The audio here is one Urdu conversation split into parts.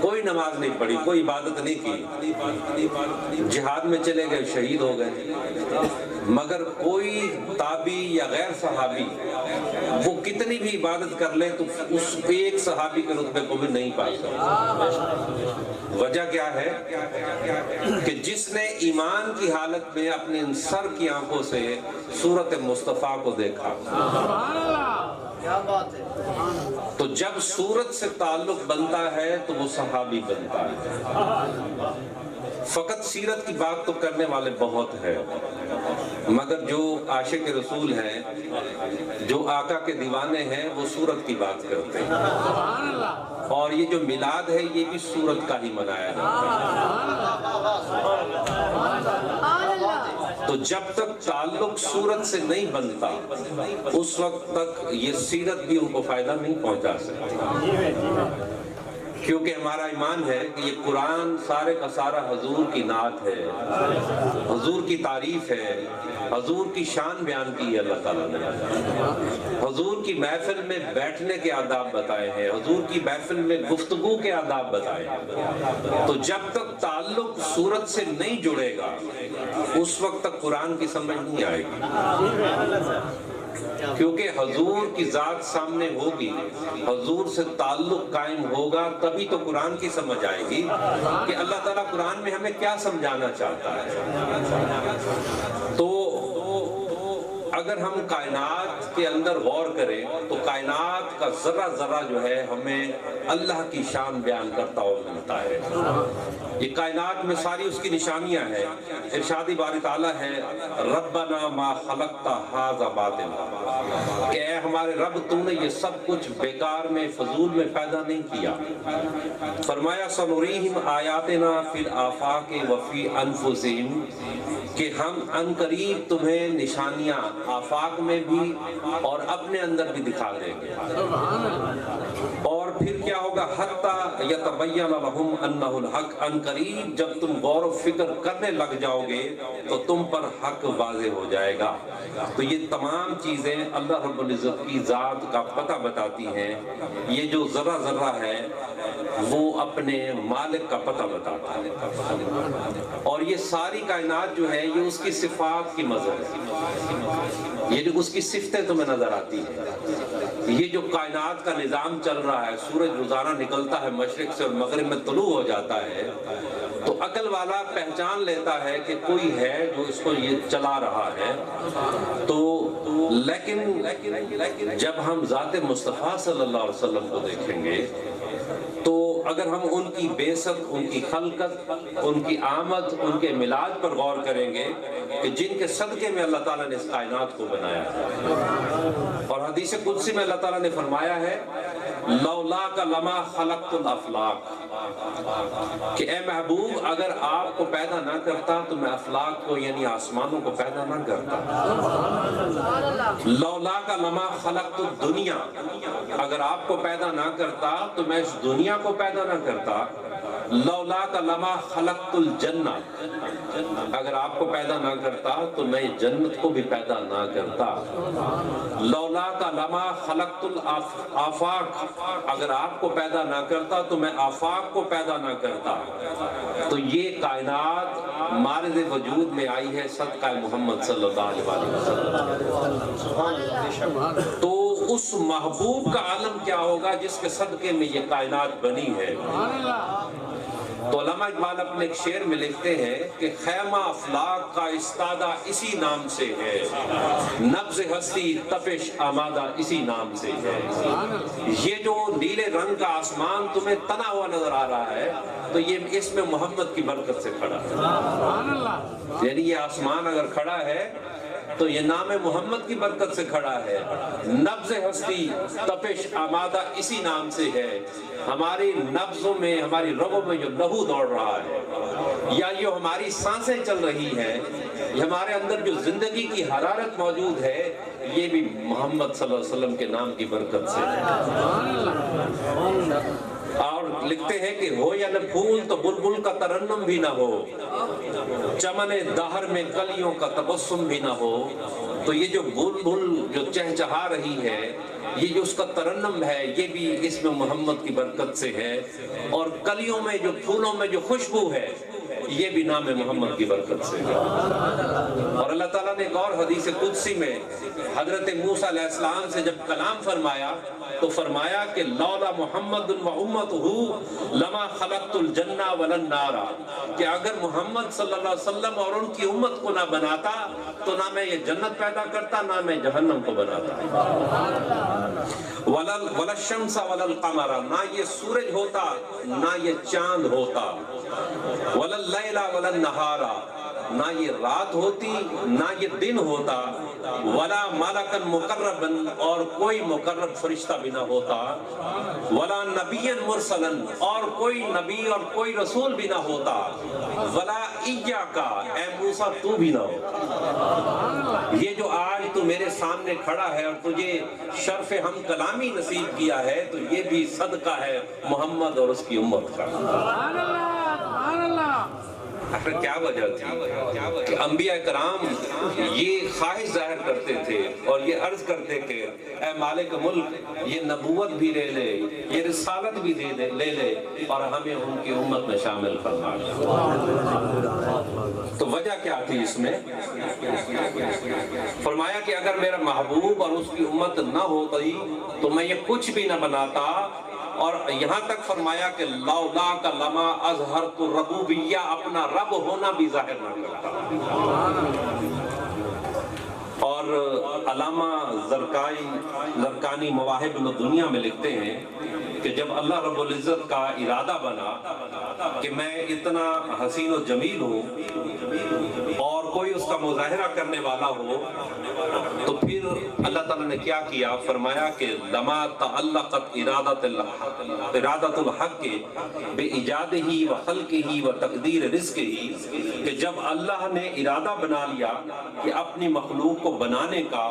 کوئی نماز نہیں پڑھی، کوئی عبادت نہیں کی، جہاد میں چلے گئے شہید ہو گئے، مگر کوئی تابعی یا غیر صحابی وہ کتنی بھی عبادت کر لے تو اس ایک صحابی کے رتبے کو بھی نہیں پا سکتا۔ وجہ کیا ہے کہ جس نے ایمان کی حالت میں اپنے سر کی آنکھوں سے صورت مصطفیٰ کو دیکھا، تو جب صورت سے تعلق بنتا ہے تو وہ صحابی بنتا ہے۔ فقط سیرت کی بات تو کرنے والے بہت ہیں، مگر جو عاشق رسول ہیں، جو آقا کے دیوانے ہیں، وہ صورت کی بات کرتے ہیں۔ اور یہ جو میلاد ہے یہ بھی صورت کا ہی منایا جاتا ہے۔ تو جب تک تعلق صورت سے نہیں بنتا اس وقت تک یہ سیرت بھی ان کو فائدہ نہیں پہنچا سکتی، کیونکہ ہمارا ایمان ہے کہ یہ قرآن سارے کا سارا حضور کی نعت ہے، حضور کی تعریف ہے، حضور کی شان بیان کی ہے اللہ تعالیٰ نے، حضور کی محفل میں بیٹھنے کے آداب بتائے ہیں، حضور کی محفل میں گفتگو کے آداب بتائے ہیں۔ تو جب تک تعلق صورت سے نہیں جڑے گا اس وقت تک قرآن کی سمجھ نہیں آئے گی، کیونکہ حضور کی ذات سامنے ہوگی، حضور سے تعلق قائم ہوگا، تبھی تو قرآن کی سمجھ آئے گی کہ اللہ تعالیٰ قرآن میں ہمیں کیا سمجھانا چاہتا ہے۔ تو اگر ہم کائنات کے اندر غور کریں تو کائنات کا ذرہ ذرہ جو ہے ہمیں اللہ کی شان بیان کرتا ہوا ملتا ہے۔ یہ کائنات میں ساری اس کی نشانیاں ہیں۔ ارشاد باری تعالیٰ ہے ربنا ما خلقت ھذا باطلا، کہ اے ہمارے رب تو نے یہ سب کچھ بیکار میں فضول میں پیدا نہیں کیا۔ فرمایا سنریہم آیاتنا فی الآفاق وفی انفسہم، کہ ہم ان قریب تمہیں نشانیاں آفاق میں بھی اور اپنے اندر بھی دکھا دیں گے۔ اور پھر کیا ہوگا حتی یتبین لہم انہ الحق، ان قریب جب تم غور و فکر کرنے لگ جاؤ گے تو تم پر حق واضح ہو جائے گا۔ تو یہ تمام چیزیں اللہ رب العزت کی ذات کا پتہ بتاتی ہیں۔ یہ جو ذرہ ذرہ ہے وہ اپنے مالک کا پتہ بتاتا ہے، اور یہ ساری کائنات جو ہے یہ اس کی صفات کی مظہر ہے، یہ جو اس کی صفتیں تمہیں نظر آتی ہیں۔ یہ جو کائنات کا نظام چل رہا ہے، سورج روزانہ نکلتا ہے مشرق سے اور مغرب میں طلوع ہو جاتا ہے، تو عقل والا پہچان لیتا ہے کہ کوئی ہے جو اس کو یہ چلا رہا ہے۔ تو لیکن جب ہم ذات مصطفیٰ صلی اللہ علیہ وسلم کو دیکھیں گے تو اگر ہم ان کی بعثت، ان کی خلقت، ان کی آمد، ان کے میلاد پر غور کریں گے کہ جن کے صدقے میں اللہ تعالیٰ نے اس کائنات کو بنایا ہے، اور حدیث قدسی میں اللہ تعالیٰ نے فرمایا ہے لولاک لما خلقت الافلاق، کہ اے محبوب اگر آپ کو پیدا نہ کرتا تو میں افلاق کو یعنی آسمانوں کو پیدا نہ کرتا۔ لولاک لما خلقت الدنیا، اگر آپ کو پیدا نہ کرتا تو میں اس دنیا کو پیدا نہ کرتا۔ لولاک لما خلقت الجنہ، اگر آپ کو پیدا نہ کرتا تو میں جنت کو بھی پیدا نہ کرتا۔ لولاک لما خلقت الآفاق، اگر آپ کو پیدا نہ کرتا تو میں آفاق کو پیدا نہ کرتا۔ تو یہ کائنات مارد وجود میں آئی ہے صدقہ محمد صلی اللہ علیہ وسلم۔ تو اس محبوب کا عالم کیا ہوگا جس کے صدقے میں یہ کائنات بنی ہے۔ تو علامہ اقبال اپنے ایک شعر میں لکھتے ہیں کہ خیمہ افلاق کا استادہ اسی نام سے ہے، نبض ہستی تپش آمادہ اسی نام سے ہے۔ یہ جو نیلے رنگ کا آسمان تمہیں تنا ہوا نظر آ رہا ہے تو یہ اس میں محمد کی برکت سے کھڑا ہے، یعنی یہ آسمان اگر کھڑا ہے تو یہ نام محمد کی برکت سے کھڑا ہے۔ نبض ہستی تپش آمادہ اسی نام سے ہے۔ ہماری نبضوں میں، ہماری رگوں میں جو لہو دوڑ رہا ہے یا یہ ہماری سانسیں چل رہی ہیں، یہ ہمارے اندر جو زندگی کی حرارت موجود ہے، یہ بھی محمد صلی اللہ علیہ وسلم کے نام کی برکت سے ہے۔ اور لکھتے ہیں کہ ہو یا نہ پھول تو بلبل کا ترنم بھی نہ ہو، چمن دہر میں کلیوں کا تبسم بھی نہ ہو، تو یہ جو بلبل جو چہچہا رہی ہے، یہ جو اس کا ترنم ہے، یہ بھی اسم محمد کی برکت سے ہے، اور کلیوں میں جو پھولوں میں جو خوشبو ہے، یہ بھی نام محمد کی برکت سے ہے۔ اور اللہ تعالیٰ نے ایک اور حدیث قدسی میں حضرت موسیٰ علیہ السلام سے جب کلام فرمایا تو فرمایا کہ لولا محمد و امتہ لما خلقت الجنہ ولا النار، کہ اگر محمد صلی اللہ علیہ وسلم اور ان کی امت کو نہ بناتا تو نہ میں یہ جنت پیدا کرتا، نہ میں جہنم کو بناتا۔ ولا الشمس ولا القمر، نہ یہ سورج ہوتا نہ یہ چاند ہوتا، ولا اللیل ولا النہار، نہ یہ رات ہوتی نہ یہ دن ہوتا، ولا ملکا مقربا، اور کوئی مقرب فرشتہ بھی نہ ہوتا، ولا نبی مرسلا، اور کوئی نبی اور کوئی رسول بھی نہ ہوتا، ولا ایاکا، اے موسیٰ تو بھی نہ ہوتا۔ یہ جو آج تو میرے سامنے کھڑا ہے اور تجھے شرف ہم کلامی نصیب کیا ہے، تو یہ بھی صدقہ ہے محمد اور اس کی امت کا۔ آخر کیا وجہ تھی کہ انبیاء کرام یہ خواہش ظاہر کرتے تھے اور یہ عرض کرتے کہ اے مالک ملک، یہ نبوت بھی لے لے، یہ رسالت بھی لے لے، اور ہمیں ان کی امت میں شامل فرما لے۔ تو وجہ کیا تھی اس میں؟ فرمایا کہ اگر میرا محبوب اور اس کی امت نہ ہوتی تو میں یہ کچھ بھی نہ بناتا، اور یہاں تک فرمایا کہ لولا کا لما اظہرت الربوبیہ، اپنا رب ہونا بھی ظاہر نہ کرتا۔ اور علامہ زرقانی مواہب الدنیا میں لکھتے ہیں کہ جب اللہ رب العزت کا ارادہ بنا کہ میں اتنا حسین و جمیل ہوں اور کوئی اس کا مظاہرہ کرنے والا ہو، تو پھر اللہ تعالیٰ نے کیا کیا؟ فرمایا کہ لما تعلقت ارادت الحق بے ایجاد ہی و خلق ہی و تقدیر رزق ہی، کہ جب اللہ نے ارادہ بنا لیا کہ اپنی مخلوق کو بنانے کا،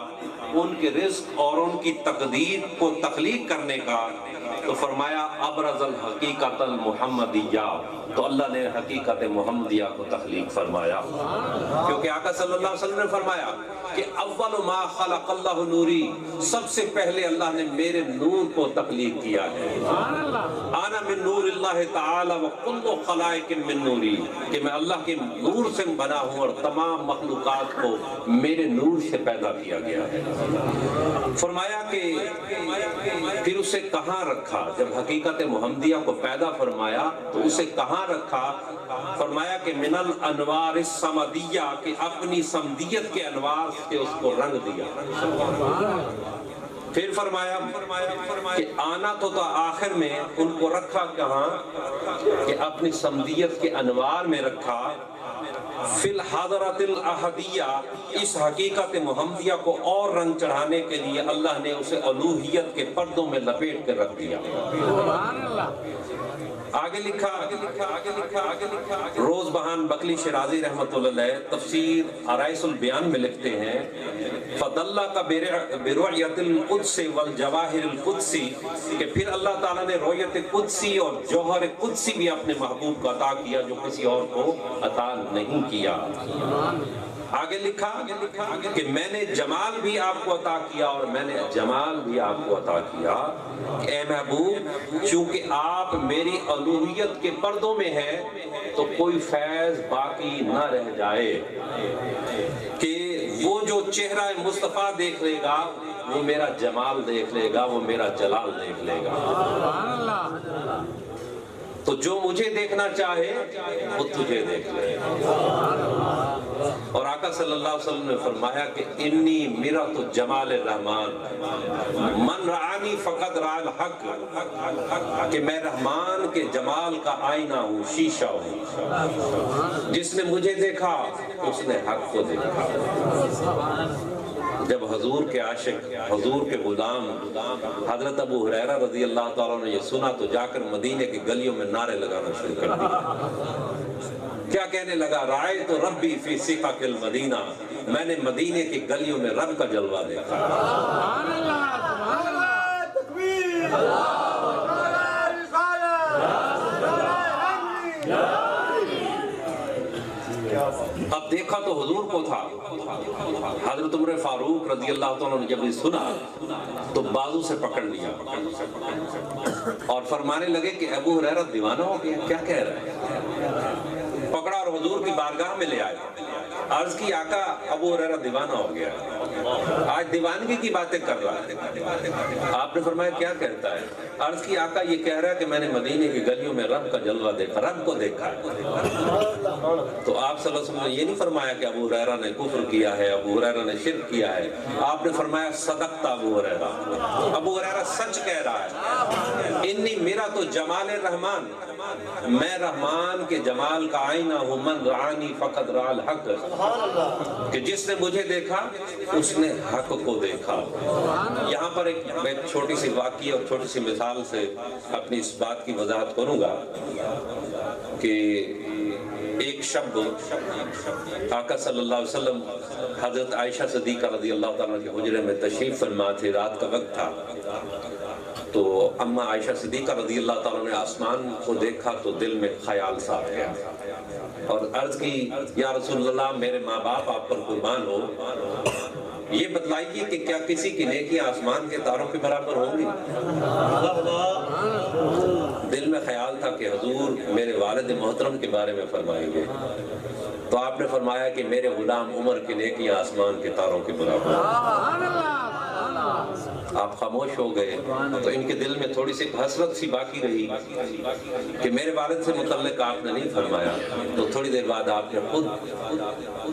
ان کے رزق اور ان کی تقدیر کو تخلیق کرنے کا، تو فرمایا ابرز الحقیقت المحمدیہ، تو اللہ نے حقیقت محمدیہ کو تخلیق فرمایا، کیونکہ آقا صلی اللہ علیہ وسلم نے فرمایا کہ اول ما خلق اللہ نوری، سب سے پہلے اللہ نے میرے نور کو تخلیق کیا ہے۔ انا من نور اللہ تعالی وکل خلائق من نوری، کہ میں اللہ کے نور سے بنا ہوں اور تمام مخلوقات کو میرے نور سے پیدا کیا گیا ہے۔ فرمایا کہ پھر اسے کہاں رکھا؟ جب حقیقت محمدیہ کو پیدا فرمایا تو اسے کہاں رکھا؟ فرمایا کہ من الانوار الصمدیہ، کہ اپنی صمدیت کے انوار سے اس کو رنگ دیا۔ پھر فرمایا کہ آنا تو تھا آخر میں، ان کو رکھا کہاں؟ کہ اپنی صمدیت کے انوار میں رکھا۔ فی الحضرت الاحدیہ، اس حقیقت محمدیہ کو اور رنگ چڑھانے کے لیے اللہ نے اسے الوہیت کے پردوں میں لپیٹ کر رکھ دیا۔ آگے لکھا روز بہان بکلی شیرازی رحمۃ اللہ علیہ تفسیر عرائس البیان میں لکھتے ہیں فَدَلَّقَ بِرُعْيَةِ الْقُدْسِ وَالْجَوَاهِرِ الْقُدْسِ، کہ پھر اللہ تعالیٰ نے رؤیت قدسی اور جوہر قدسی بھی اپنے محبوب کو عطا کیا جو کسی اور کو عطا نہیں کیا۔ آگے لکھا کہ میں نے جمال بھی آپ کو عطا کیا اور میں نے جمال بھی آپ کو عطا کیا۔ اے محبوب، چونکہ آپ میری الوہیت کے پردوں میں ہیں تو کوئی فیض باقی نہ رہ جائے، کہ وہ جو چہرہ مصطفیٰ دیکھ لے گا وہ میرا جمال دیکھ لے گا، وہ میرا جلال دیکھ لے گا۔ تو جو مجھے دیکھنا چاہے وہ تجھے دیکھ لے گا۔ اور آقا صلی اللہ علیہ وسلم نے فرمایا کہ انی مرۃ جمال الرحمن من رعانی فقد رأى الحق، کہ میں رحمان کے جمال کا آئینہ ہوں، شیشہ ہوں، جس نے مجھے دیکھا اس نے حق کو دیکھا۔ جب حضور کے عاشق، حضور کے غلام حضرت ابو ہریرہ رضی اللہ تعالیٰ نے یہ سنا تو جا کر مدینے کی گلیوں میں نعرے لگانا شروع کر دیا۔ کیا کہنے لگا؟ رأیت ربی فی سقاق المدینہ، میں نے مدینے کی گلیوں میں رب کا جلوہ دیکھا۔ تو حضور کو تھا. حضرت عمر فاروق رضی اللہ تعالیٰ نے جب یہ سنا تو بازو سے پکڑ لیا اور فرمانے لگے کہ ابو ہریرہ دیوانہ ہو گیا, کیا کہہ رہا ہے. پکڑا اور حضور کی بارگاہ میں لے آئے. عرض کی آقا ابو ہریرہ دیوانہ ہو گیا, آج دیوانگی کی باتیں کر رہا ہے. آپ نے فرمایا کیا کہتا ہے. عرض کی آقا یہ کہہ رہا ہے کہ میں نے مدینے کی گلیوں میں رب کا جلوہ دیکھا, رب کو دیکھا. تو آپ صلی اللہ علیہ وسلم نے یہ نہیں فرمایا کہ ابو ہریرہ نے کفر کیا ہے, ابو ہریرہ نے شرک کیا ہے. آپ نے فرمایا صدقت ابو ہریرہ, ابو ہریرہ سچ کہہ رہا ہے. انی میرا تو جمال رحمان, میں رحمان کے جمال کا آئینہ ہوں. من رعانی فقد رعا الحق, کہ جس نے مجھے دیکھا اس نے حق کو دیکھا. یہاں پر میں چھوٹی سی واقعی اور چھوٹی سی مثال سے اپنی اس بات کی وضاحت کروں گا کہ ایک شب آقا صلی اللہ علیہ وسلم حضرت عائشہ صدیقہ رضی اللہ تعالیٰ کے حجرے میں تشریف فرما تھے. رات کا وقت تھا تو اما عائشہ صدیقہ رضی اللہ تعالیٰ نے آسمان کو دیکھا تو دل میں خیال سا آ گیا اور عرض کی یا رسول اللہ میرے ماں باپ آپ پر قربان ہو, یہ بتلائیے کہ کیا کسی کی نیکیاں آسمان کے تاروں کے برابر ہوں گی. دل میں خیال تھا کہ حضور میرے والد محترم کے بارے میں فرمائیں گے. تو آپ نے فرمایا کہ میرے غلام عمر کی نیکیاں آسمان کے تاروں کے برابر. آپ خاموش ہو گئے تو ان کے دل میں تھوڑی سی حسرت سی باقی رہی کہ میرے والد سے متعلق آپ نے نہیں فرمایا. تو تھوڑی دیر بعد آپ نے خود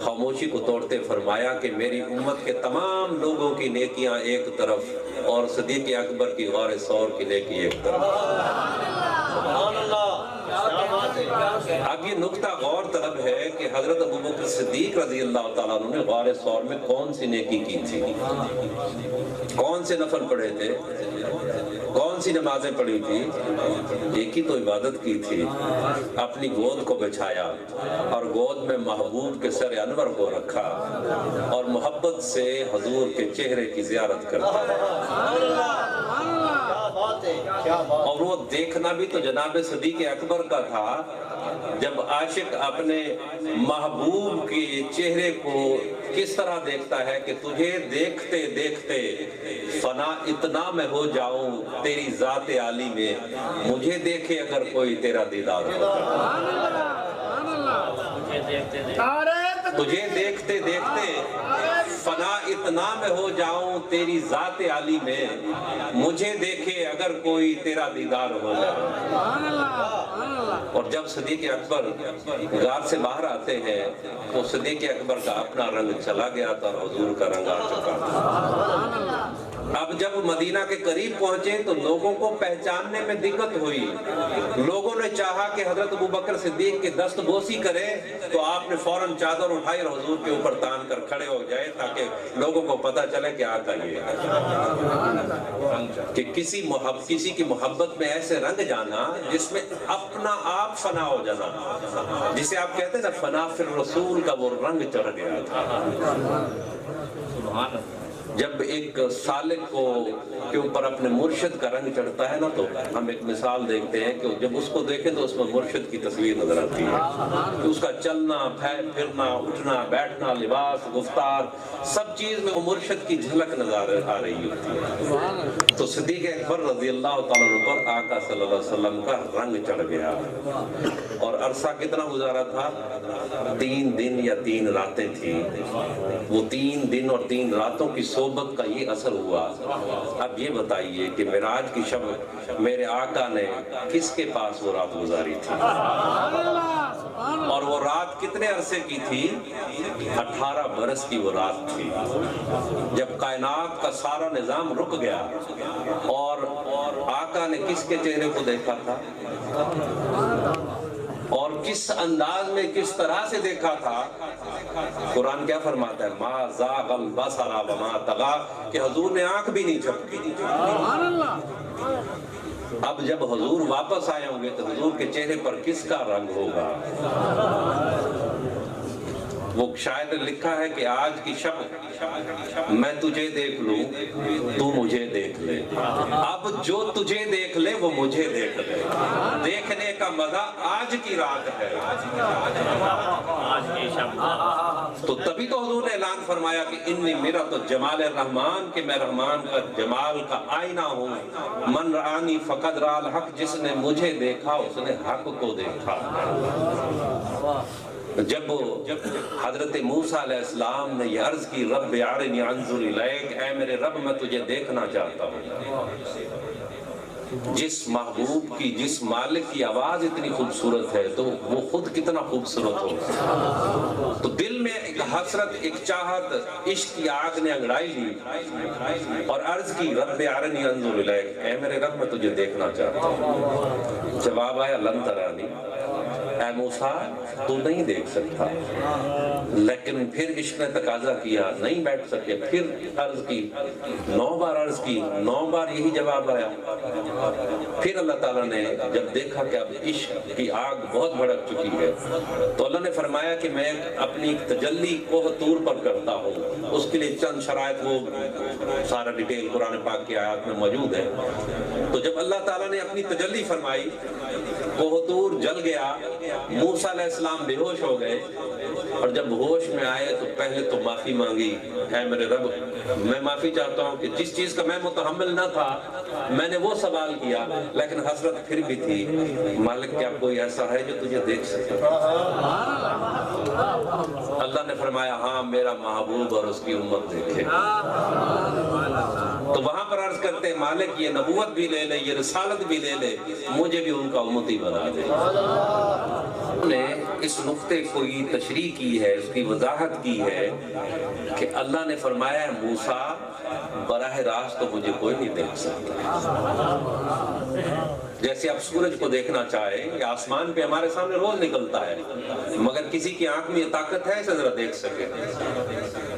خاموشی کو توڑتے فرمایا کہ میری امت کے تمام لوگوں کی نیکیاں ایک طرف اور صدیق اکبر کی غار ثور کی نیکی ایک طرف. اب یہ نقطہ غور طلب ہے کہ حضرت ابوبکر صدیق رضی اللہ تعالیٰ عنہ نے غار ثور میں کون سی نیکی کی تھی, کون سے نفل پڑھے تھے, کون سی نمازیں پڑھی تھی. ایک ہی تو عبادت کی تھی, اپنی گود کو بچھایا اور گود میں محبوب کے سر انور کو رکھا اور محبت سے حضور کے چہرے کی زیارت کرتا. اور وہ دیکھنا بھی تو جناب صدیق اکبر کا تھا جب عاشق اپنے محبوب کے چہرے کو کس طرح دیکھتا ہے کہ تجھے دیکھتے دیکھتے فنا اتنا میں ہو جاؤں تیری ذات عالی میں, مجھے دیکھے اگر کوئی تیرا دیدار ہو. تجھے دیکھتے دیکھتے فنا اتنا میں ہو جاؤں تیری ذات عالی میں, مجھے دیکھے اگر کوئی تیرا دیدار ہو جائے. اور جب صدیق اکبر غار سے باہر آتے ہیں تو صدیق اکبر کا اپنا رنگ چلا گیا تھا اور حضور کا رنگ آ چکا تھا. اب جب مدینہ کے قریب پہنچے تو لوگوں کو پہچاننے میں دقت ہوئی. لوگوں نے چاہا کہ حضرت ابوبکر صدیق کے دست بوسی کرے تو آپ نے فوراً چادر اٹھائی اور حضور کے اوپر تان کر کھڑے ہو جائے تاکہ لوگوں کو پتہ چلے کہ آقا یہ کہ کسی کی محبت میں ایسے رنگ جانا جس میں اپنا آپ فنا ہو جانا, جسے آپ کہتے ہیں نا فنا فی الرسول کا وہ رنگ چڑھ گیا تھا. جب ایک سالک کو کے اوپر اپنے مرشد کا رنگ چڑھتا ہے نا تو ہم ایک مثال دیکھتے ہیں کہ جب اس کو دیکھیں تو اس میں مرشد کی تصویر نظر آتی ہے کہ اس کا چلنا پھرنا اٹھنا بیٹھنا لباس گفتار سب چیز میں وہ مرشد کی جھلک نظر آ رہی ہوتی ہے. تو صدیق اکبر رضی اللہ تعالیٰ عنہ پر آقا صلی اللہ علیہ وسلم کا رنگ چڑھ گیا. اور عرصہ کتنا گزارا تھا, 3 دن یا 3 راتیں تھیں. وہ 3 دن اور 3 راتوں کی صحبت کا یہ اثر ہوا. اب یہ بتائیے کہ معراج کی شب میرے آقا نے کس کے پاس وہ رات گزاری تھی, اور وہ رات کتنے عرصے کی تھی, 18 برس کی وہ رات تھی. جب کائنات کا سارا نظام رک گیا اور آقا نے کس کے چہرے کو دیکھا تھا اور کس انداز میں کس طرح سے دیکھا تھا. قرآن کیا فرماتا ہے, ما زاغ البصر وما طغى, کہ حضور نے آنکھ بھی نہیں جھپکی. اب جب حضور واپس آئے ہوں گے تو حضور کے چہرے پر کس کا رنگ ہوگا. وہ شاید لکھا ہے کہ آج کی شب میں تجھے دیکھ لوں تو مجھے دیکھ لے، اب جو تجھے دیکھ لے وہ مجھے دیکھ لے، دیکھنے کا مزہ آج کی رات ہے۔ تو تبھی تو حضور نے اعلان فرمایا کہ انی میرا تو جمال الرحمن، کہ میں رحمان کا جمال کا آئینہ ہوں، من رآنی فقد رأى الحق، جس نے مجھے دیکھا اس نے حق کو دیکھا۔ جب حضرت موسیٰ علیہ السلام نے یہ عرض کی رب ارنی انظر الیک، اے میرے رب میں تجھے دیکھنا چاہتا ہوں، جس محبوب کی، جس مالک کی آواز اتنی خوبصورت ہے تو وہ خود کتنا خوبصورت ہوگا۔ تو دل میں ایک حسرت، ایک چاہت، عشق کی آگ نے انگڑائی لی اور عرض کی رب ارنی انظر الیک، اے میرے رب میں تجھے دیکھنا چاہتا ہوں۔ جواب آیا لن ترانی، اے موسیٰ تو نہیں دیکھ سکتا۔ لیکن پھر عشق نے تقاضا کیا، نہیں بیٹھ سکے، پھر عرض کی، 9 بار عرض کی، 9 بار یہی جواب آیا۔ پھر اللہ تعالیٰ نے جب دیکھا کہ اب عشق کی آگ بہت بھڑک چکی ہے تو اللہ نے فرمایا کہ میں اپنی تجلی کوہ طور پر کرتا ہوں، اس کے لیے چند شرائط، وہ سارا ڈیٹیل قرآن پاک کی آیات میں موجود ہے۔ تو جب اللہ تعالیٰ نے اپنی تجلی فرمائی، کوہ طور جل گیا، موسیٰ علیہ السلام بے ہوش ہو گئے، اور جب ہوش میں آئے تو پہلے تو معافی مانگی، اے میرے رب میں معافی چاہتا ہوں کہ جس چیز کا میں متحمل نہ تھا میں نے وہ سوال کیا، لیکن حسرت پھر بھی تھی، مالک کیا کوئی ایسا ہے جو تجھے دیکھ سکے؟ اللہ نے فرمایا ہاں میرا محبوب اور اس کی امت دیکھے۔ تو وہاں پر عرض کرتے ہیں مالک یہ نبوت بھی لے لے، یہ رسالت بھی لے لے، مجھے بھی ان کا امتی بنا دے۔ نے اس نقطے کو یہ تشریح کی ہے، اس کی وضاحت کی ہے کہ اللہ نے فرمایا ہے موسیٰ براہ راست تو مجھے کوئی نہیں دیکھ سکتا۔ جیسے آپ سورج کو دیکھنا چاہیں یا آسمان پہ ہمارے سامنے روز نکلتا ہے، مگر کسی کی آنکھ میں یہ طاقت ہے اسے ذرا دیکھ سکے،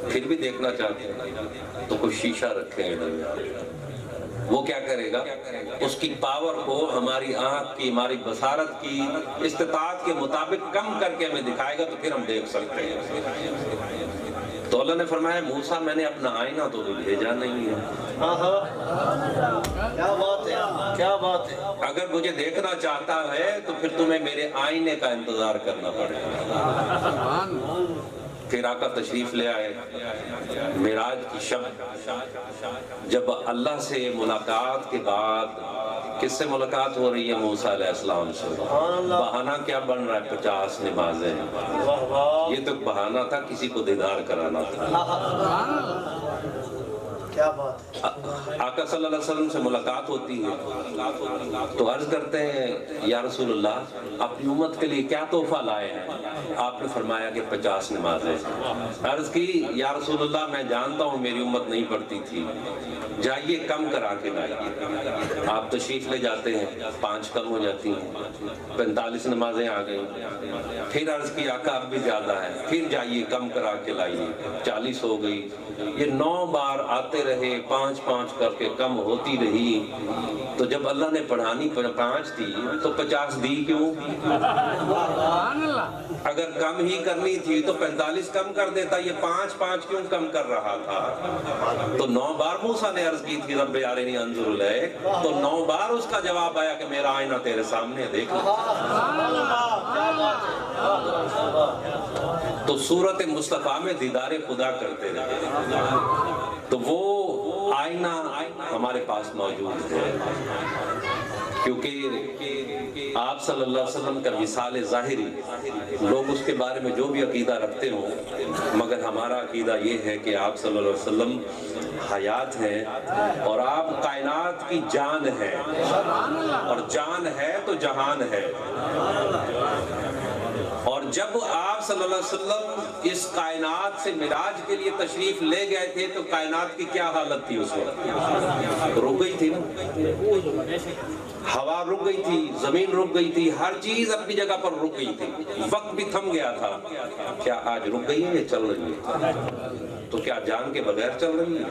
پھر بھی دیکھنا چاہتے ہیں تو کوئی شیشہ رکھے وہ کیا کرے گا؟ اس کی پاور کو ہماری آنکھ کی، ہماری بصارت کی استطاعت کے مطابق کم کر کے ہمیں دکھائے گا تو پھر ہم دیکھ سکتے ہیں۔ تو اللہ نے فرمایا موسیٰ میں نے اپنا آئینہ تو بھیجا نہیں ہے، کیا بات ہے، کیا بات ہے۔ اگر مجھے دیکھنا چاہتا ہے تو پھر تمہیں میرے آئینے کا انتظار کرنا پڑے گا۔ پھر آقا تشریف لے آئے، معراج کی شب جب اللہ سے ملاقات کے بعد، کس سے ملاقات ہو رہی ہے؟ موسیٰ علیہ السلام سے۔ بہانہ کیا بن رہا ہے؟ 50 نمازیں، یہ تو بہانہ تھا کسی کو دیدار کرانا تھا۔ کیا بات ہے۔ آقا صلی اللہ علیہ وسلم سے ملاقات ہوتی ہے تو عرض کرتے ہیں یا رسول اللہ اپنی امت کے لیے کیا تحفہ لائے ہیں؟ آپ نے فرمایا کہ 50 نمازیں۔ عرض کی یا رسول اللہ میں جانتا ہوں میری امت نہیں پڑھتی تھی، جائیے کم کرا کے لائیے۔ آپ تشریف لے جاتے ہیں، 5 کم ہو جاتی ہیں، 45 نمازیں آ گئیں۔ پھر عرض کی آقا اب بھی زیادہ ہے، پھر جائیے کم کرا کے لائیے، 40 ہو گئی۔ یہ 9 بار آتے رہے، 5 کر کے کم ہوتی رہی۔ تو جب اللہ نے پڑھانی 5 دی تو 50 دی کیوں؟ اگر کم ہی کرنی تھی تو 45 کم کر دیتا، یہ 5 کیوں کم کر رہا تھا؟ تو 9 بار موسیٰ نے عرض کی تھی رب ارنی انظر الیک، تو 9 بار اس کا جواب آیا کہ میرا آئینہ تیرے سامنے دیکھ لے۔ تو صورت مصطفیٰ میں دیدار خدا کرتے رہے، تو وہ آئینہ ہمارے پاس موجود ہے، کیونکہ آپ صلی اللہ علیہ وسلم کا مثال ظاہری لوگ اس کے بارے میں جو بھی عقیدہ رکھتے ہوں، مگر ہمارا عقیدہ یہ ہے کہ آپ صلی اللہ علیہ وسلم حیات ہیں اور آپ کائنات کی جان ہیں، اور جان ہے تو جہان ہے۔ اور جب آپ صلی اللہ علیہ وسلم اس کائنات سے معراج کے لیے تشریف لے گئے تھے تو کائنات کی کیا حالت تھی اس وقت؟ رک گئی تھی نا، ہوا رک گئی تھی، زمین رک گئی تھی، ہر چیز اپنی جگہ پر رک گئی تھی، وقت بھی تھم گیا تھا۔ کیا آج رک گئی ہے یا چل رہی ہے؟ تو کیا جان کے بغیر چل رہی ہے؟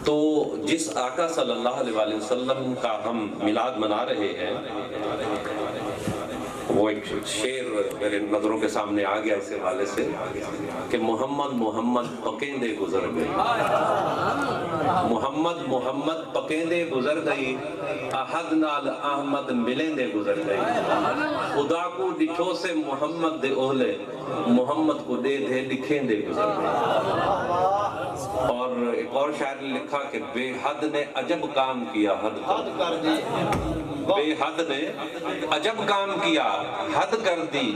تو جس آقا صلی اللہ علیہ وسلم کا ہم میلاد منا رہے ہیں، وہ ایک شعر میرے نظروں کے سامنے آ گیا اس حوالے سے کہ محمد محمد پکیندے گزر گئی، محمد محمد پکیندے گزر گئی، احد نال احمد ملیندے گزر گئی، خدا کو ڈٹھو سے محمد دے اولے، محمد کو دے دے لکھیندے گزر گئی۔ اور ایک اور شاعر نے لکھا کہ بے حد نے عجب کام کیا، حد کر دی، بے حد نے عجب کام کیا، حد کر دی،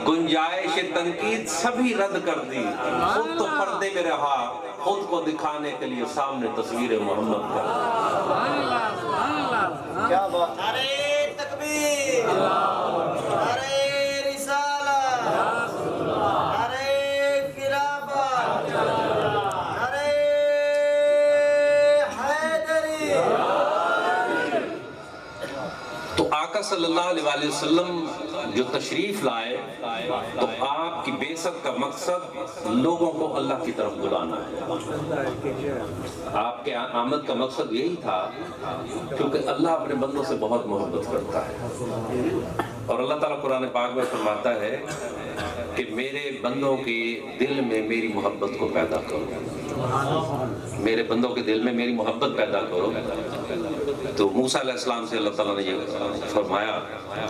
گنجائش تنقید سبھی رد کر دی، خود تو پردے میں رہا، خود کو دکھانے کے لیے سامنے تصویر محمد کا۔ کیا بات، ارے تکبیر، ارے رسالت، ارے خلافت، ارے حیدری۔ تو آقا صلی اللہ علیہ وسلم جو تشریف لائے تو آپ کی بعثت کا مقصد لوگوں کو اللہ کی طرف بلانا ہے۔ آپ کے آمد کا مقصد یہی تھا کیونکہ اللہ اپنے بندوں سے بہت محبت کرتا ہے، اور اللہ تعالیٰ قرآن پاک میں فرماتا ہے کہ میرے بندوں کے دل میں میری محبت کو پیدا کرو، میرے بندوں کے دل میں میری محبت پیدا کرو۔ تو موسیٰ علیہ السلام سے اللہ تعالیٰ نے یہ فرمایا،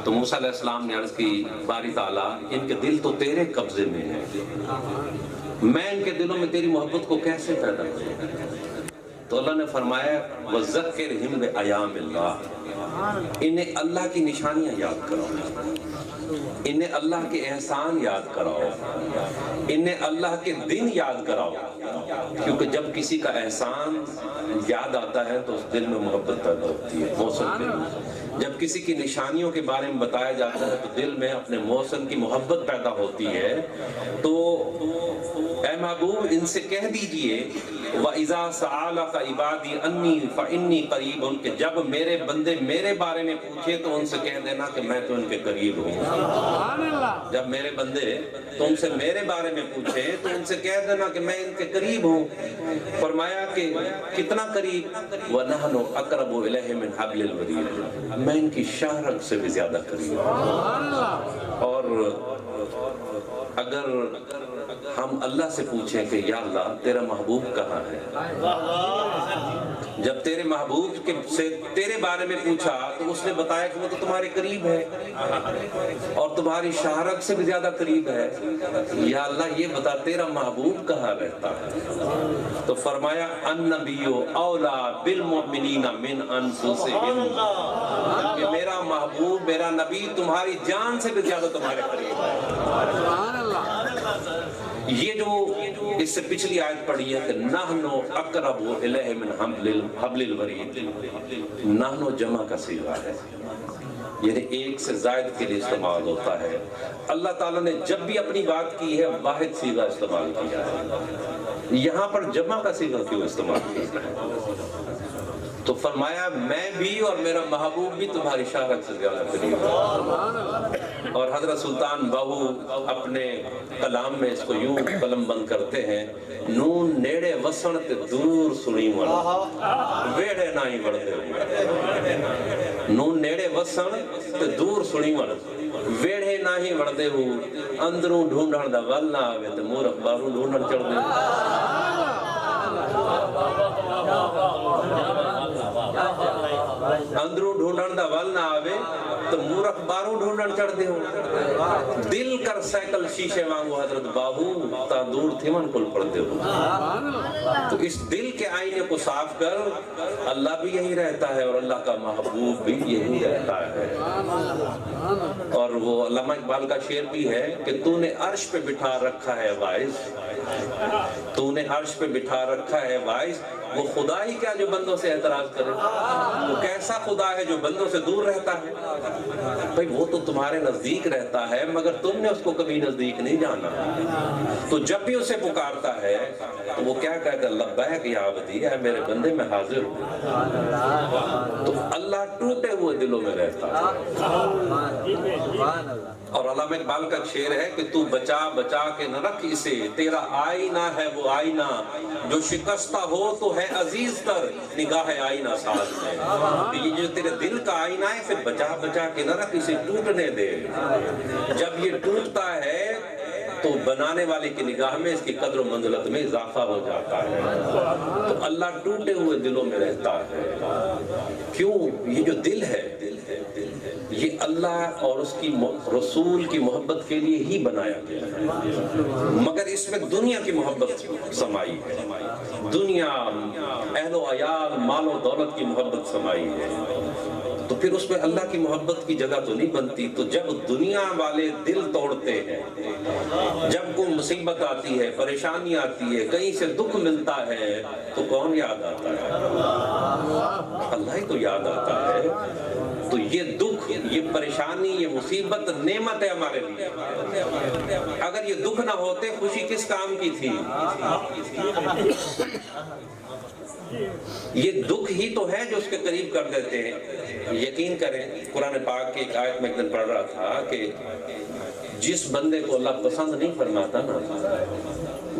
تو موسیٰ علیہ السلام نے عرض کی باری تعالیٰ ان کے دل تو تیرے قبضے میں ہیں، میں ان کے دلوں میں تیری محبت کو کیسے پیدا کروں؟ تو اللہ نے فرمایا وَذَكِّرْهُمْ بِأَيَامِ اللَّهِ، انہیں اللہ کی نشانیاں یاد کراؤ، انہیں اللہ کے احسان یاد کراؤ، انہیں اللہ کے دن یاد کراؤ، کیونکہ جب کسی کا احسان یاد آتا ہے تو اس دل میں محبت پیدا ہوتی ہے، موسم کے لیے۔ جب کسی کی نشانیوں کے بارے میں بتایا جاتا ہے تو دل میں اپنے موسم کی محبت پیدا ہوتی ہے۔ تو اے محبوب ان سے کہہ دیجئے وَإِذَا سَأَلَكَ عِبَادِي أَنِّي فَإِنِّي قَرِيبٌ، کہ جب میرے بندے میرے بارے میں پوچھے تو ان سے کہہ دینا کہ میں تو ان کے قریب ہوں۔ جب میرے بندے تم سے میرے بارے میں پوچھے تو ان سے کہہ دینا کہ میں ان کے قریب ہوں۔ فرمایا کہ کتنا قریب؟ وَنَحْنُ أَقْرَبُ إِلَيْهِ مِنْ حَبْلِ الْوَرِيدِ، میں ان کی شاہ رگ سے بھی زیادہ قریب ہوں۔ اور اگر ہم اللہ سے پوچھیں کہ یا اللہ تیرا محبوب کہاں ہے، جب تیرے محبوب سے تیرے بارے میں پوچھا تو اس نے بتایا کہ وہ تو تمہارے قریب ہے اور تمہاری شہرت سے بھی زیادہ قریب ہے، یا اللہ یہ بتا تیرا محبوب کہاں رہتا ہے؟ تو فرمایا النبی اولا بالمؤمنین من انفسہم، کہ میرا محبوب میرا نبی تمہاری جان سے بھی زیادہ تمہارے قریب ہے۔ یہ جو اس سے پچھلی آیت پڑھی ہے کہ نحنو اقرب الیہ من حبل الورید، نحنو جمع کا صیغہ ہے، یعنی ایک سے زائد کے لیے استعمال ہوتا ہے۔ اللہ تعالیٰ نے جب بھی اپنی بات کی ہے واحد صیغہ استعمال کیا ہے، یہاں پر جمع کا صیغہ کیوں استعمال کیا ہے؟ تو فرمایا میں بھی اور میرا محبوب بھی تمہاری شہرت سے زیادہ قریب ہے۔ اور حضرت سلطان باہو اپنے کلام میں اس کو یوں قلم بند کرتے ہیں، نون نیڑے وسن تے دور سنی من ویڑے نہ ہی بڑھتے ہوئے، نون نیڑے وسن تے دور سنی من ویڑے نہ ہی بڑھتے ہوئے، اندروں ڈھونڈن دا ول نہ آوے تے مورخ باہروں ڈھونڈن چڑھ دے۔ اندروں ڈھونڈن دا ول نہ آوے تو مورخ باہروں ڈھونڈن چڑھ دے ہو، دل کر سائیکل شیشے وانگو حضرت باہو تا دور تھیمن کل پڑھ دے ہو۔ تو اس دل کے آئینے کو صاف کر، اللہ بھی یہی رہتا ہے اور اللہ کا محبوب بھی یہی رہتا ہے۔ اور وہ علامہ اقبال کا شعر بھی ہے کہ تو نے عرش پہ بٹھا رکھا ہے واعظ، تو نے عرش پہ بٹھا رکھا ہے واعظ، وہ خدا ہی کیا جو بندوں سے اعتراض کرے؟ وہ کیسا خدا ہے جو بندوں سے دور رہتا ہے؟ بھئی وہ تو تمہارے نزدیک رہتا ہے مگر تم نے اس کو کبھی نزدیک نہیں جانا۔ تو جب بھی اسے پکارتا ہے تو وہ کیا کہتا ہے؟ لبیک یا عبدی، ہے میرے بندے میں حاضر ہوں۔ تو اللہ ٹوٹے ہوئے دلوں میں رہتا ہے۔ اور علامہ اقبال کا شعر ہے کہ تو بچا بچا کے نہ رکھ اسے، تیرا آئینہ ہے وہ آئینہ، جو شکستہ ہو تو ہے ہے عزیز تر نگاہ آئینہ ساز میں، کہ یہ جو تیرے دل کا آئینہ ہے اسے بچا بچا کے نہ رکھ، اسے ٹوٹنے دے۔ جب یہ ٹوٹتا ہے تو بنانے والے کی نگاہ میں اس کی قدر و منزلت میں اضافہ ہو جاتا ہے۔ تو اللہ ٹوٹے ہوئے دلوں میں رہتا ہے۔ کیوں؟ یہ جو دل ہے یہ اللہ اور اس کی رسول کی محبت کے لیے ہی بنایا گیا ہے، مگر اس میں دنیا کی محبت سمائی ہے، دنیا، اہل و عیال، مال و دولت کی محبت سمائی ہے، تو پھر اس میں اللہ کی محبت کی جگہ تو نہیں بنتی۔ تو جب دنیا والے دل توڑتے ہیں، جب کوئی مصیبت آتی ہے، پریشانی آتی ہے، کہیں سے دکھ ملتا ہے، تو کون یاد آتا ہے؟ اللہ ہی تو یاد آتا ہے۔ تو یہ دکھ، یہ پریشانی، یہ مصیبت نعمت ہے ہمارے لیے۔ اگر یہ دکھ نہ ہوتے خوشی کس کام کی تھی؟ یہ دکھ ہی تو ہے جو اس کے قریب کر دیتے ہیں۔ یقین کریں، قرآن پاک کی ایک آیت میں ایک دن پڑھ رہا تھا کہ جس بندے کو اللہ پسند نہیں فرماتا نا،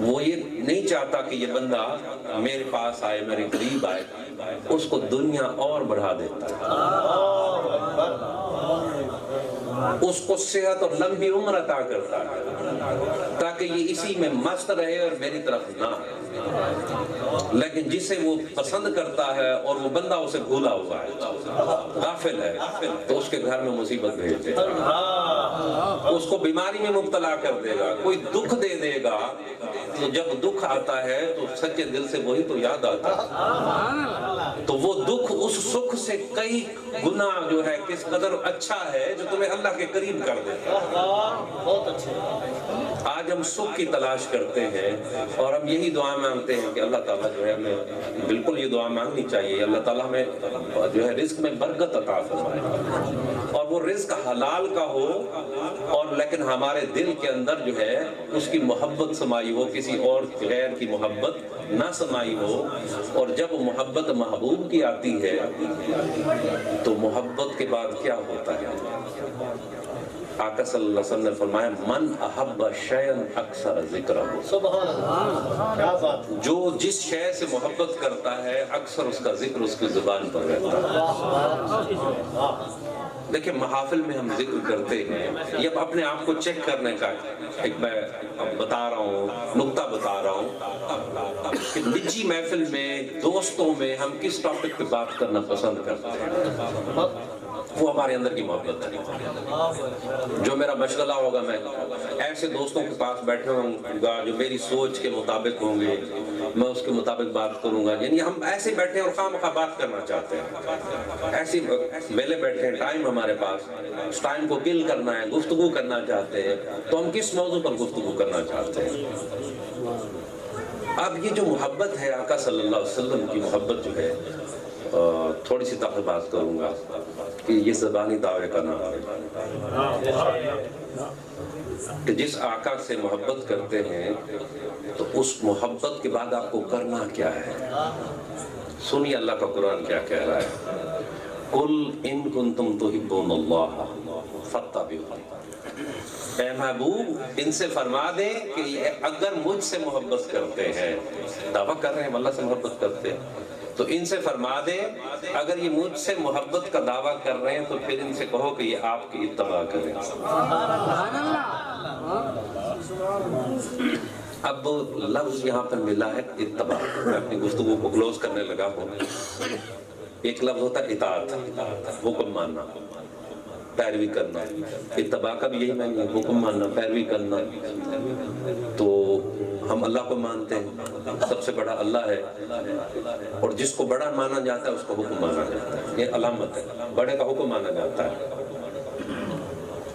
وہ یہ نہیں چاہتا کہ یہ بندہ میرے پاس آئے، میرے قریب آئے، اس کو دنیا اور بڑھا دیتا ہے، اس کو صحت اور لمبی عمر عطا کرتا ہے تاکہ یہ اسی میں مست رہے اور میری طرف نہ آئے۔ لیکن جسے وہ پسند کرتا ہے اور وہ بندہ اسے بھولا ہوا ہے، غافل ہے، تو اس کے گھر میں مصیبت بھیج دے گا، اس کو بیماری میں مبتلا کر دے گا، کوئی دکھ دے دے گا۔ تو جب دکھ آتا ہے تو سچے دل سے وہی تو یاد آتا ہے۔ تو وہ دکھ اس سکھ سے کئی گنا جو ہے کس قدر اچھا ہے جو تمہیں اللہ کے قریب کر دیتا ہے۔ بہت اچھے۔ آج ہم سکھ کی تلاش کرتے ہیں اور ہم یہی دعا مانگتے ہیں کہ اللہ تعالیٰ جو ہے ہمیں، بالکل یہ دعا مانگنی چاہیے، اللہ تعالیٰ ہمیں جو ہے رزق میں برکت عطا فرمائے، اور وہ رزق حلال کا ہو، اور لیکن ہمارے دل کے اندر جو ہے اس کی محبت سمائی ہو، کسی اور غیر کی محبت نہ سمائی ہو۔ اور جب محبت محبوب کی آتی ہے تو محبت کے بعد کیا ہوتا ہے؟ آقا صلی اللہ علیہ وسلم نے فرمایا من احب شیئا اکثر ذکرہ، سبحان اللہ، کیا بات۔ جو جس شے سے محبت کرتا ہے اکثر اس کا ذکر اس کی زبان پر رہتا ہے۔ دیکھیں محافل میں ہم ذکر کرتے ہیں، یہ اپنے آپ کو چیک کرنے کا ایک میں بتا رہا ہوں، نقطہ بتا رہا ہوں کہ نجی محفل میں، دوستوں میں ہم کس ٹاپک پہ بات کرنا پسند کرتے ہیں، وہ ہمارے اندر کی محبت ہے۔ جو میرا مشغلہ ہوگا، میں ایسے دوستوں کے پاس بیٹھے ہوں گا جو میری سوچ کے مطابق ہوں گے، میں اس کے مطابق بات کروں گا۔ یعنی ہم ایسے بیٹھے ہیں اور خواہ مخواہ بات کرنا چاہتے ہیں، ایسی ویلے بیٹھے ہیں، ٹائم ہمارے پاس، اس ٹائم کو کل کرنا ہے، گفتگو کرنا چاہتے ہیں، تو ہم کس موضوع پر گفتگو کرنا چاہتے ہیں؟ اب یہ جو محبت ہے آقا صلی اللہ علیہ وسلم کی محبت جو ہے، تھوڑی سی تاخیر بات کروں گا کہ یہ زبانی دعوے کا نام ہے کہ جس آقا سے محبت کرتے ہیں تو اس محبت کے بعد آپ کو کرنا کیا ہے۔ سنیے اللہ کا قرآن کیا کہہ رہا ہے، قُلْ إِن كُنْتُمْ تُحِبُّونَ اللَّهَ فَاتَّبِعُونِی، اے محبوب ان سے فرما دیں کہ اگر مجھ سے محبت کرتے ہیں، دعویٰ کر رہے ہیں ہم اللہ سے محبت کرتے ہیں، تو ان سے فرما دیں اگر یہ مجھ سے محبت کا دعویٰ کر رہے ہیں تو پھر ان سے کہو کہ یہ آپ کی اتباع کریں۔ اب لفظ یہاں پر ملا ہے اتباع، میں اپنی گفتگو کو کلوز کرنے لگا ہوں۔ ایک لفظ ہوتا ہے اطاعت، حکم ماننا، پیروی کرنا، اتباع کا بھی یہی معنی ہے، حکم ماننا، پیروی کرنا۔ تو ہم اللہ کو مانتے ہیں، سب سے بڑا اللہ ہے، اور جس کو بڑا مانا جاتا ہے اس کو حکم مانا جاتا ہے، یہ علامت ہے، بڑے کا حکم مانا جاتا ہے۔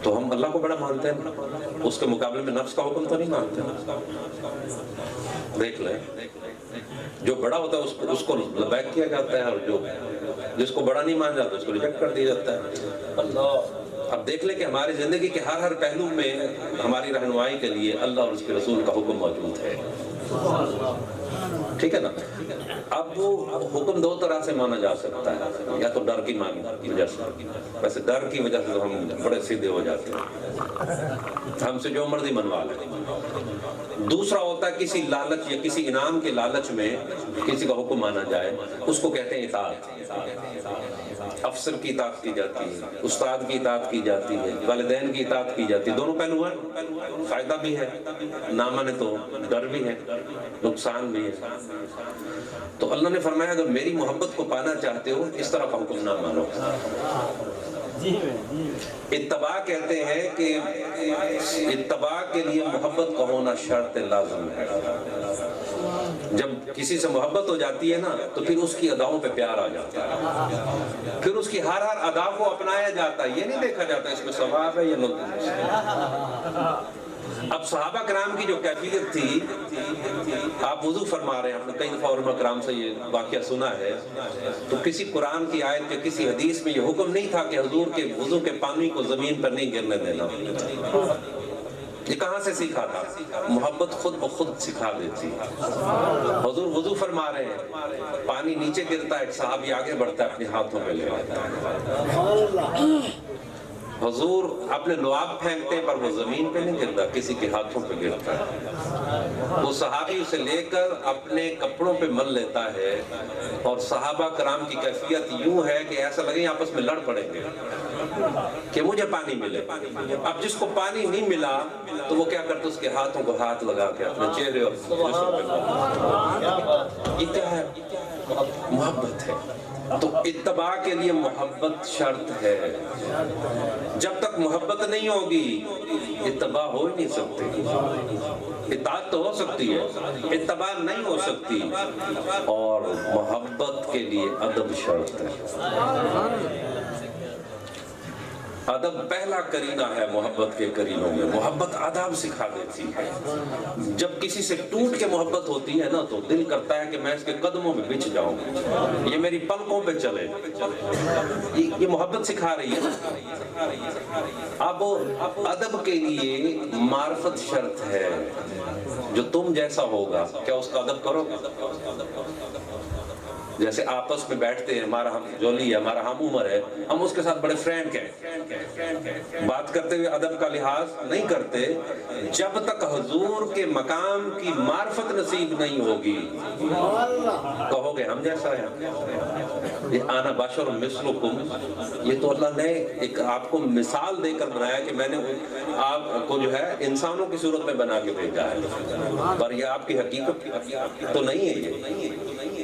تو ہم اللہ کو بڑا مانتے ہیں، اس کے مقابلے میں نفس کا حکم تو نہیں مانتے۔ دیکھ لیں، جو بڑا ہوتا ہے اس کو لبیک کیا جاتا ہے، اور جس کو بڑا نہیں مانا جاتا اس کو ریجیکٹ کر دیا جاتا ہے۔ اب دیکھ لیں کہ ہماری زندگی کے ہر پہلو میں ہماری رہنمائی کے لیے اللہ اور اس کے رسول کا حکم موجود ہے، ٹھیک ہے نا؟ اب وہ حکم دو طرح سے مانا جا سکتا ہے، یا تو ڈر کی وجہ سے، ویسے ڈر کی وجہ سے ہم بڑے سیدھے ہو جاتے ہیں، ہم سے جو مرضی منوا لیں۔ دوسرا ہوتا ہے کسی لالچ یا کسی انعام کے لالچ میں کسی کا حکم مانا جائے، اس کو کہتے ہیں اطاعت۔ افسر کی اطاعت کی جاتی ہے، استاد کی اطاعت کی جاتی ہے، والدین کی اطاعت کی جاتی ہے، دونوں پہلو ہیں، فائدہ بھی ہے، نہ مانے تو ڈر بھی ہے، نقصان بھی ہے۔ تو اللہ نے فرمایا اگر میری محبت کو پانا چاہتے ہو اس طرح کا حکم نہ مانو۔ اتباع کہتے ہیں کہ اتباع کے لیے محبت کا ہونا شرط لازم ہے۔ جب کسی سے محبت ہو جاتی ہے نا تو پھر اس کی اداؤں پہ پیار آ جاتا ہے، پھر اس کی ہر ادا کو اپنایا جاتا ہے، یہ نہیں دیکھا جاتا اس میں ثواب ہے یا نہیں۔ اب صحابہ کرام کی جو کیفیت تھی، آپ وضو فرما رہے ہیں، آپ نے کئی دفعہ علماء کرام سے یہ واقعہ سنا ہے، تو کسی قرآن کی آیت یا کسی حدیث میں یہ حکم نہیں تھا کہ حضور کے وضو کے پانی کو زمین پر نہیں گرنے دینا۔ یہ کہاں سے سیکھا تھا؟ محبت خود بخود سکھا دیتی۔ حضور وضو فرما رہے ہیں، پانی نیچے گرتا ہے، ایک صحابی آگے بڑھتا ہے، اپنے ہاتھوں میں لے آتا ہے۔ حضور اپنے لعاب پھینکتے ہیں پر وہ زمین پہ نہیں گرتا، کسی کے ہاتھوں پہ گرتا ہے۔ وہ صحابی اسے لے کر اپنے کپڑوں پہ مل لیتا ہے، اور صحابہ کرام کی کیفیت یوں ہے کہ ایسا لگے آپس میں لڑ پڑیں گے کہ مجھے پانی ملے۔ اب جس کو پانی نہیں ملا تو وہ کیا کرتا، اس کے ہاتھوں کو ہاتھ لگا کے اپنے چہرے اور جسم پہ۔ یہ کیا ہے؟ محبت ہے۔ تو اتباع کے لیے محبت شرط ہے۔ جب تک محبت نہیں ہوگی اتباع ہو ہی نہیں سکتی۔ اطاعت تو ہو سکتی ہے، اتباع نہیں ہو سکتی۔ اور محبت کے لیے ادب شرط ہے۔ ادب پہلا کرینہ ہے محبت کے کرینوں میں۔ محبت آداب سکھا دیتی ہے۔ جب کسی سے ٹوٹ کے محبت ہوتی ہے نا تو دل کرتا ہے کہ میں اس کے قدموں میں بچھ جاؤں، یہ میری پلکوں پہ چلے۔ یہ محبت سکھا رہی ہے۔ اب ادب کے لیے معرفت شرط ہے۔ جو تم جیسا ہوگا کیا اس کا ادب کرو گے؟ جیسے آپس میں بیٹھتے ہیں، ہمارا ہم جولی ہے، ہمارا ہم عمر ہے، ہم اس کے ساتھ بڑے فرینک ہیں، بات کرتے ہوئے ادب کا لحاظ نہیں کرتے۔ جب تک حضور کے مقام کی معرفت نصیب نہیں ہوگی کہو گے ہم جیسا ہے۔ یہ انا بشر مثلکم، یہ تو اللہ نے ایک آپ کو مثال دے کر بنایا کہ میں نے آپ کو جو ہے انسانوں کی صورت میں بنا کے بھیجا ہے، پر یہ آپ کی حقیقت تو نہیں ہے۔ یہ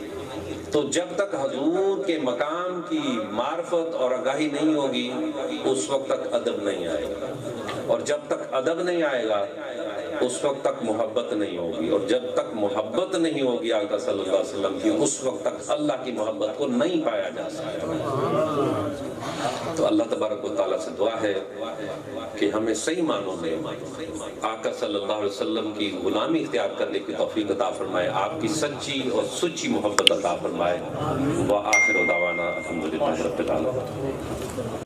تو جب تک حضور کے مقام کی معرفت اور آگاہی نہیں ہوگی اس وقت تک ادب نہیں آئے گا، اور جب تک ادب نہیں آئے گا اس وقت تک محبت نہیں ہوگی، اور جب تک محبت نہیں ہوگی آقا صلی اللہ علیہ وسلم کی اس وقت تک اللہ کی محبت کو نہیں پایا جا سکتا۔ تو اللہ تبارک و تعالیٰ سے دعا ہے کہ ہمیں صحیح معنوں میں آقا صلی اللہ علیہ وسلم کی غلامی اختیار کرنے کی توفیق عطا فرمائے، آپ کی سچی اور سچی محبت عطا فرمائے۔ وآخر دعوانا الحمدللہ رب العالمین۔